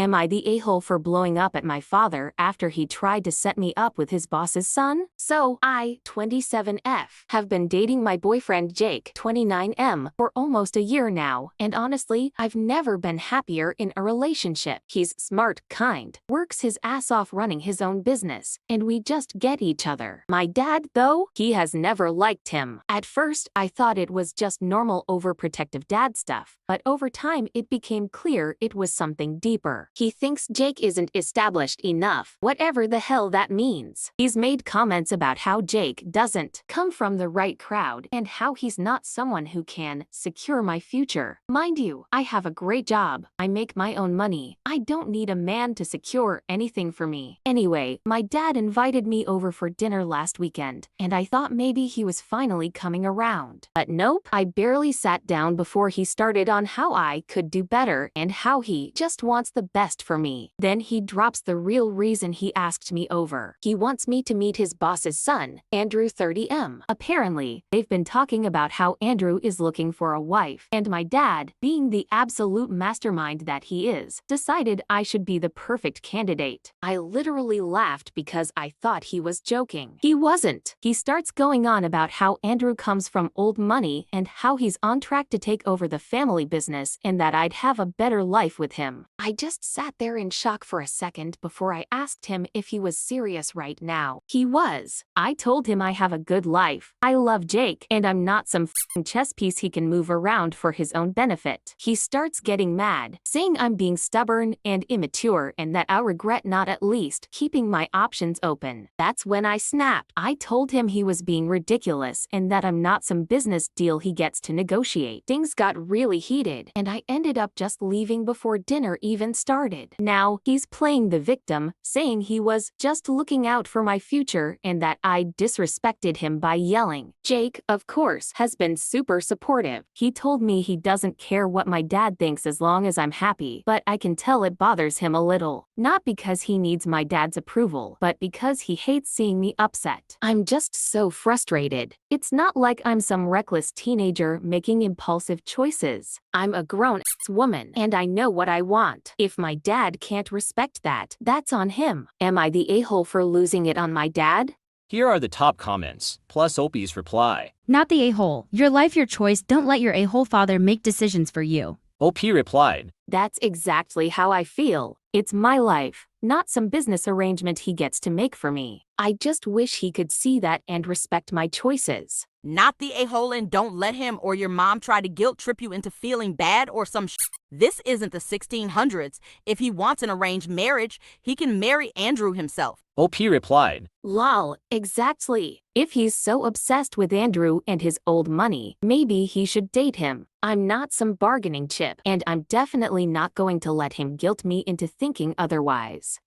Am I the a-hole for blowing up at my father after he tried to set me up with his boss's son? So, I, 27F, have been dating my boyfriend Jake, 29M, for almost a year now, and honestly, I've never been happier in a relationship. He's smart, kind, works his ass off running his own business, and we just get each other. My dad, though, he has never liked him. At first, I thought it was just normal overprotective dad stuff, but over time it became clear it was something deeper. He thinks Jake isn't established enough, whatever the hell that means. He's made comments about how Jake doesn't come from the right crowd and how he's not someone who can secure my future. Mind you, I have a great job, I make my own money, I don't need a man to secure anything for me. Anyway, my dad invited me over for dinner last weekend, and I thought maybe he was finally coming around. But nope, I barely sat down before he started on how I could do better and how he just wants the best for me. Then he drops the real reason he asked me over. He wants me to meet his boss's son, Andrew 30M. Apparently, they've been talking about how Andrew is looking for a wife, and my dad, being the absolute mastermind that he is, decided I should be the perfect candidate. I literally laughed because I thought he was joking. He wasn't. He starts going on about how Andrew comes from old money and how he's on track to take over the family business and that I'd have a better life with him. I just sat there in shock for a second before I asked him if he was serious right now. He was. I told him I have a good life, I love Jake, and I'm not some f***ing chess piece he can move around for his own benefit. He starts getting mad, saying I'm being stubborn and immature and that I'll regret not at least keeping my options open. That's when I snapped. I told him he was being ridiculous and that I'm not some business deal he gets to negotiate. Things got really heated, and I ended up just leaving before dinner even started. Now, he's playing the victim, saying he was just looking out for my future and that I disrespected him by yelling. Jake, of course, has been super supportive. He told me he doesn't care what my dad thinks as long as I'm happy, but I can tell it bothers him a little. Not because he needs my dad's approval, but because he hates seeing me upset. I'm just so frustrated. It's not like I'm some reckless teenager making impulsive choices. I'm a grown-ass woman, and I know what I want. If my dad can't respect that, that's on him. Am I the a-hole for losing it on my dad? Here are the top comments, plus Opie's reply. Not the a-hole. Your life, your choice. Don't let your a-hole father make decisions for you. OP replied, That's exactly how I feel. It's my life, not some business arrangement he gets to make for me. I just wish he could see that and respect my choices. Not the a-hole, and don't let him or your mom try to guilt trip you into feeling bad or some shit. This isn't the 1600s. If he wants an arranged marriage, he can marry Andrew himself. OP replied, Lol, exactly. If he's so obsessed with Andrew and his old money, maybe he should date him. I'm not some bargaining chip, and I'm definitely not going to let him guilt me into thinking otherwise.